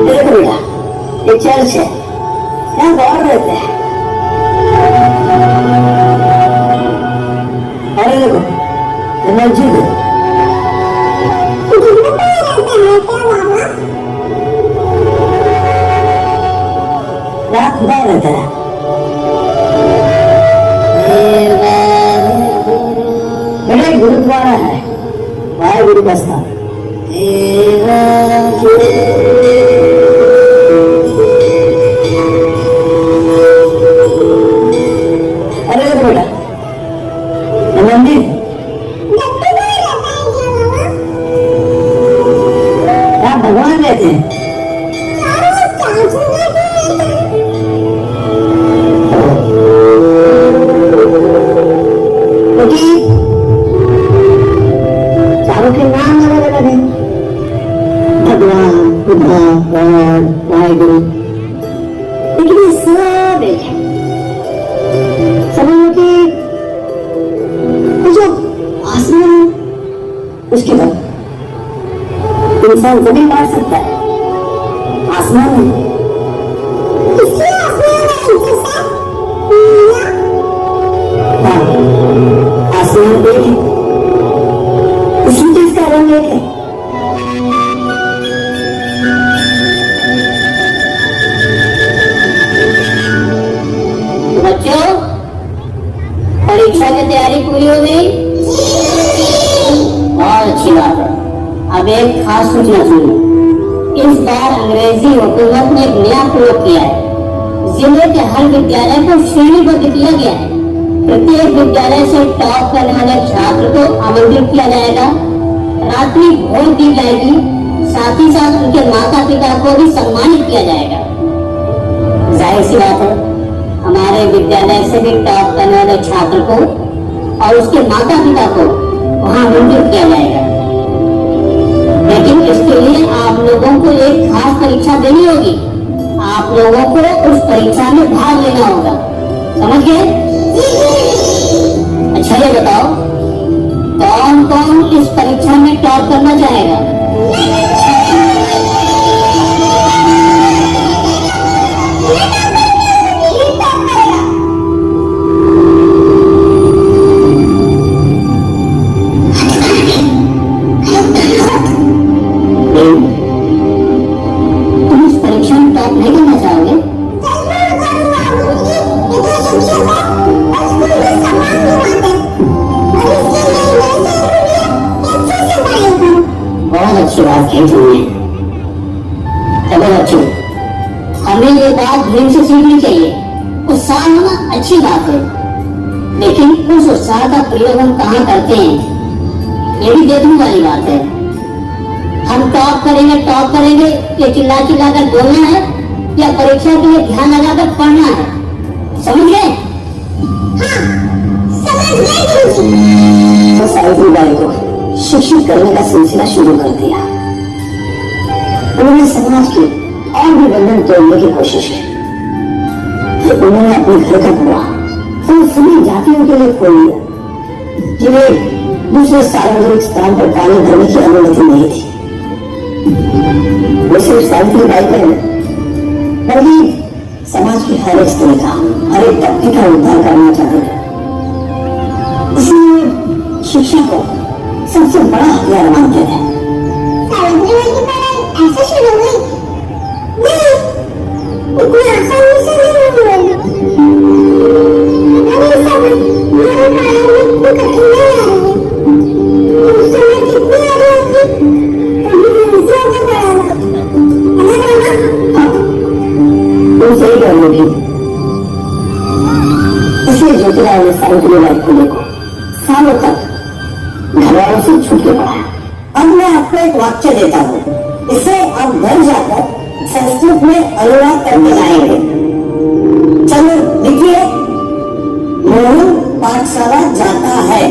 देखो बेटा, ये चर्च है, यहाँ गौर रहते हैं। अरे देखो, ये मस्जिद है। यहाँ खुदा रहता है। बेटा गुरुद्वारा है, वाहे गुरु का स्थान। अरे देखो बेटा, ये मंदिर यहाँ भगवान रहते हैं। चारों के नाम अलग अलग हैं, भगवान, बुद्धा, गॉड, वाहिगुरु, लेकिन ये सब एक है। समझो कि जो आसमान है उसकी तरफ इंसान कभी मार सकता है। आसमान है, हाँ, आसमान एक है, इसी चीज का रंग एक है। बच्चों, परीक्षा की तैयारी पूरी हो गई? बहुत अच्छी बात है। अब एक खास सूचना सुनिए। इस बार अंग्रेजी हुकूमत ने एक नया प्रयोग किया है। जिले के हर विद्यालय को श्रेणीबद्ध किया गया है। प्रत्येक विद्यालय से टॉप करने वाले छात्र को आमंत्रित किया जाएगा, रात्रि भोज दी जाएगी, साथ ही साथ उनके माता पिता को भी सम्मानित किया जाएगा। जाहिर सी बात है, हमारे विद्यालय से भी टॉप करने वाले छात्र को और उसके माता पिता को वहां आमंत्रित किया जाएगा। लेकिन इसके लिए आप लोगों को एक खास परीक्षा देनी होगी। आप लोगों को उस परीक्षा में भाग लेना होगा, समझ गए? अच्छा ये बताओ, कौन कौन इस परीक्षा में टॉप करना चाहेगा? तुम इस परीक्षा में टॉप नहीं करना चाहोगे? बहुत अच्छी बात कही तुमने। चलो बच्चों, हमें ये बात धीरे से सीखनी चाहिए। उत्साह होना अच्छी बात है, लेकिन उस उत्साह का प्रयोग हम कहाँ करते हैं, ये भी देखने वाली बात है। हम टॉप करेंगे ये चिल्ला चिल्ला कर बोलना है, या परीक्षा के लिए ध्यान लगाकर पढ़ना है? समझ गए? तो सावित्री बाई को शिक्षित करने का सिलसिला शुरू कर दिया। उन्होंने समाज के और भी बंधन तोड़ने की कोशिश की। उन्होंने अपने घर का बुआ उन सभी जातियों के लिए खोल दिया जिन्हें दूसरे सार्वजनिक स्थान पर पानी भरने की अनुमति नहीं थी। वो सिर्फ सावित्री बाई का बल्कि समाज की हर एक स्त्री का, हर एक तबके का उद्धार करना चाहते थे। इसलिए शिक्षा को सबसे बड़ा हथियार मानते थे। सावित्री बाई की पढ़ाई ऐसे शुरू हुई? नहीं, इतनी आसानी से नहीं हुई। अरे समय मेरे पढ़ाई में इतनी कठिनाई आ रही है। उस समय कितनी आ रही थी? तुम सही कर रही थी। इसलिए ज्योतिराव ने सावित्री बाई फुले को सालों तक घरवालों से छूट के पढ़ाया। अब मैं आपको एक वाक्य देता हूँ, इसे आप घर जाकर संस्कृत में अनुवाद करके लाएंगे। चलो लिखिए। मोहन पाठशाला जाता है।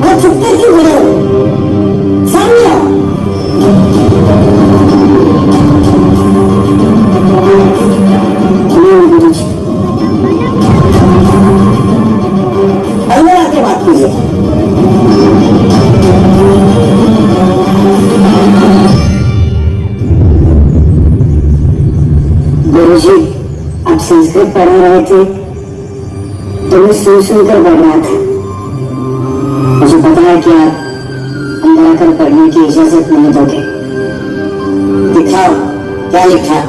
और छुट्टी क्यों हो? सामने आओ। अल्लाह पढ़ा रहे थे तो मैं सुनकर पढ़ रहा था। मुझे पता है कि आप अंदर आकर पढ़ने की इजाजत नहीं दोगे। दिखाओ क्या लिखा।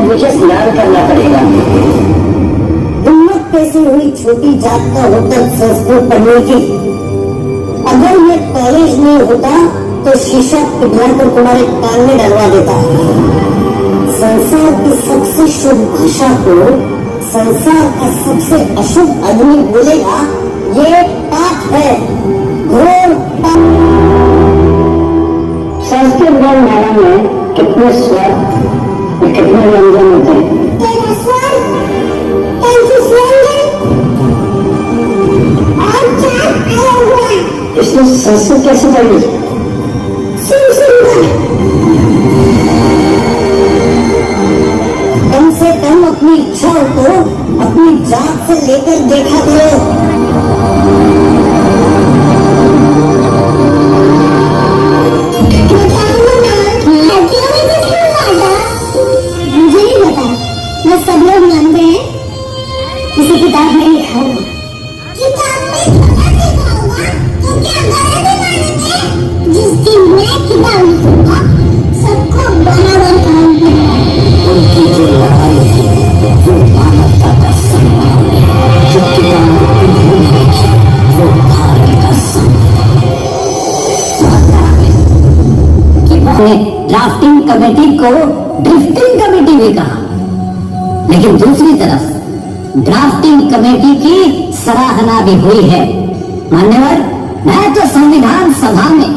मुझे स्नान करना पड़ेगा। हिम्मत कैसे हुई छोटी जात का होकर संस्कृत पढ़ने की। अगर ये कॉलेज नहीं होता तो शीशा पिघलाकर तुम्हारे कान में डलवा देता। संसार की सबसे शुभ भाषा को संसार का सबसे अशुभ आदमी बोलेगा, ये पाप है, घोर पाप। संस्कृत वर्णमाला में कितने स्वर और कितने व्यंजन होते हैं? तेरा स्वर, 35 व्यंजन और 4 अलग हुआ। इसने संस्कृत कैसे पढ़ी? सुन कम से कम अपनी इच्छाओं को अपनी जात से लेकर देखा करो। मुझे नहीं पता, मैं सब लोग जानते हैं किसी किताब में लिखा होगा। किताब में पता लिखा होगा तो क्या गलत मानेंगे? जिस दिन मैं किताब लिखूंगा सबको बराबर काम करूंगा। उनकी जो लड़ाई है वो मानवता का सम्मान है। जो किताब उन्होंने लिखी वो भारत का सम्मान है। ड्राफ्टिंग कमेटी को ड्रिफ्टिंग कमेटी भी कहा, लेकिन दूसरी तरफ ड्राफ्टिंग कमेटी की सराहना भी हुई है। मान्यवर, मैं तो संविधान सभा में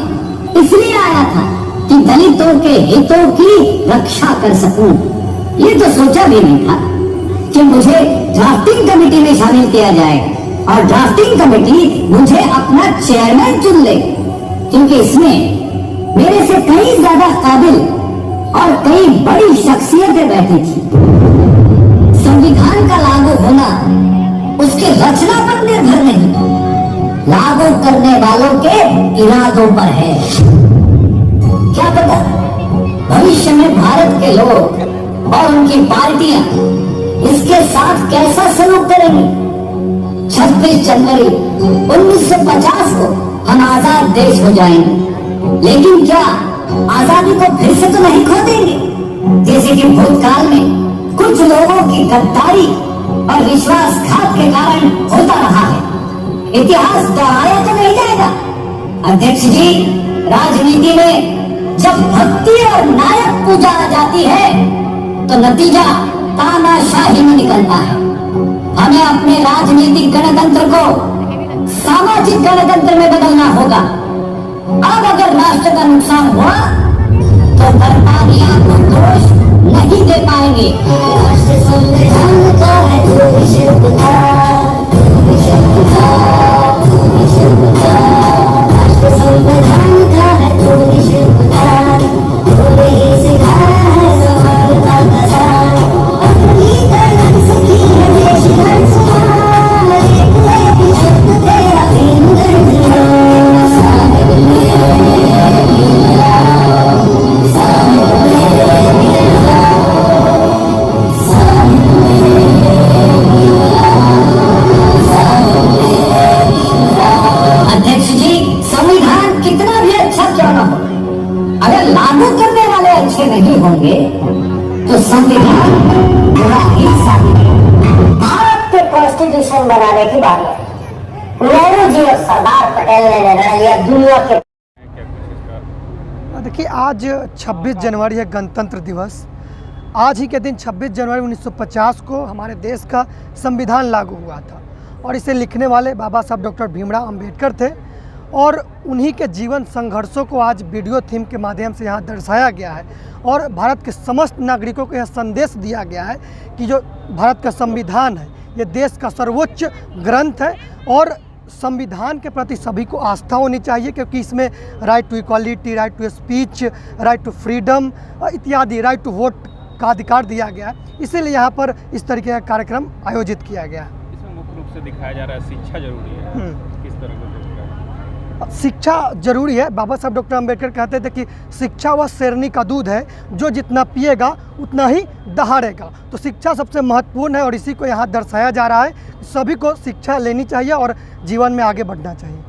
इसलिए आया था कि दलितों के हितों की रक्षा कर सकूं। ये तो सोचा भी नहीं था कि मुझे ड्राफ्टिंग कमेटी में शामिल किया जाएगा और ड्राफ्टिंग कमेटी मुझे अपना चेयरमैन चुन ले, क्योंकि इसमें मेरे से कई ज्यादा काबिल और कई बड़ी शख्सियतें बैठी थी। संविधान का लागू होना उसके रचना पर निर्भर नहीं, लागू करने वालों के इरादों पर है। क्या पता भविष्य में भारत के लोग और उनकी पार्टियां इसके साथ कैसा सलूक करेंगी। 26 जनवरी 1950 को हम आजाद देश हो जाएंगे, लेकिन क्या आजादी को फिर से तो नहीं खो देंगे, जैसे कि भूतकाल में कुछ लोगों की गद्दारी और विश्वासघात के कारण होता रहा है। इतिहास दोहराया तो नहीं जाएगा। अध्यक्ष जी, राजनीति में जब भक्ति और नायक पूजा जाती है तो नतीजा तानाशाही में निकलता है। हमें अपने राजनीतिक गणतंत्र को सामाजिक गणतंत्र में बदलना होगा। अब अगर राष्ट्र का नुकसान हुआ तो बर्तानिया को दोष नहीं दे पाएंगे। राष्ट्र संविधान का है जो राष्ट्र संविधान का है जो सिखाया है समानता का सार। अपनी कलम से की है देश धर्म सुधार। एक शब्द तेरा भीम अध्यक्ष जी, संविधान कितना भी अच्छा क्यों न हो, अगर लागू करने वाले अच्छे नहीं होंगे तो संविधान पूरा ही साबित है। भारत के कॉन्स्टिट्यूशन बनाने की बात है। नेहरू जी और सरदार पटेल ने निर्णय लिया दुनिया के। देखिए, आज 26 जनवरी है गणतंत्र दिवस। आज ही के दिन 26 जनवरी 1950 को हमारे देश का संविधान लागू हुआ था और इसे लिखने वाले बाबा साहब डॉक्टर भीमराव अंबेडकर थे। और उन्हीं के जीवन संघर्षों को आज वीडियो थीम के माध्यम से यहाँ दर्शाया गया है और भारत के समस्त नागरिकों को यह संदेश दिया गया है कि जो भारत का संविधान है ये देश का सर्वोच्च ग्रंथ है और संविधान के प्रति सभी को आस्था होनी चाहिए, क्योंकि इसमें right to equality, right to speech, right to freedom इत्यादि, राइट टू वोट का अधिकार दिया गया है। इसीलिए यहाँ पर इस तरीके का कार्यक्रम आयोजित किया गया है। इसमें मुख्य रूप से दिखाया जा रहा है शिक्षा जरूरी है, किस तरह को देख रहा है? शिक्षा जरूरी है। बाबा साहब डॉक्टर अंबेडकर कहते थे कि शिक्षा वह शेरनी का दूध है जो जितना पिएगा उतना ही दहाड़ेगा। तो शिक्षा सबसे महत्वपूर्ण है और इसी को यहाँ दर्शाया जा रहा है। सभी को शिक्षा लेनी चाहिए और जीवन में आगे बढ़ना चाहिए।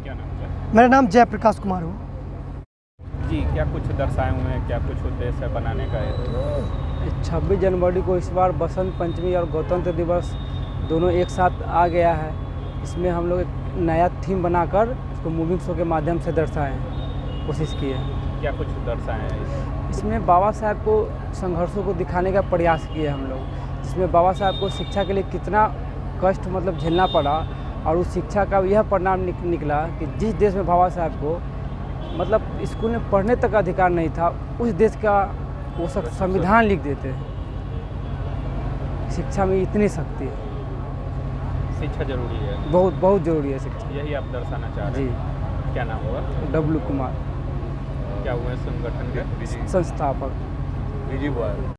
क्या नाम है? मेरा नाम जयप्रकाश कुमार हुआ। जी, क्या कुछ दर्शाए हुए हैं, क्या कुछ उद्देश्य है बनाने का? 26 जनवरी को इस बार बसंत पंचमी और गणतंत्र दिवस दोनों एक साथ आ गया है। इसमें हम लोग एक नया थीम बनाकर उसको मूविंग शो के माध्यम से दर्शाएं कोशिश की है। क्या कुछ दर्शाए हैं? इसमें बाबा साहब को संघर्षों को दिखाने का प्रयास किए हम लोग, जिसमें बाबा साहब को शिक्षा के लिए कितना कष्ट झेलना पड़ा और उस शिक्षा का यह परिणाम निकला कि जिस देश में बाबा साहब को स्कूल में पढ़ने तक अधिकार नहीं था, उस देश का वो संविधान लिख देते हैं। शिक्षा में इतनी शक्ति है। शिक्षा जरूरी है, बहुत बहुत ज़रूरी है शिक्षा। यही आप दर्शाना चाह रहे जी। हैं? क्या नाम होगा? डब्लू कुमार, क्या हुए संगठन के संस्थापक।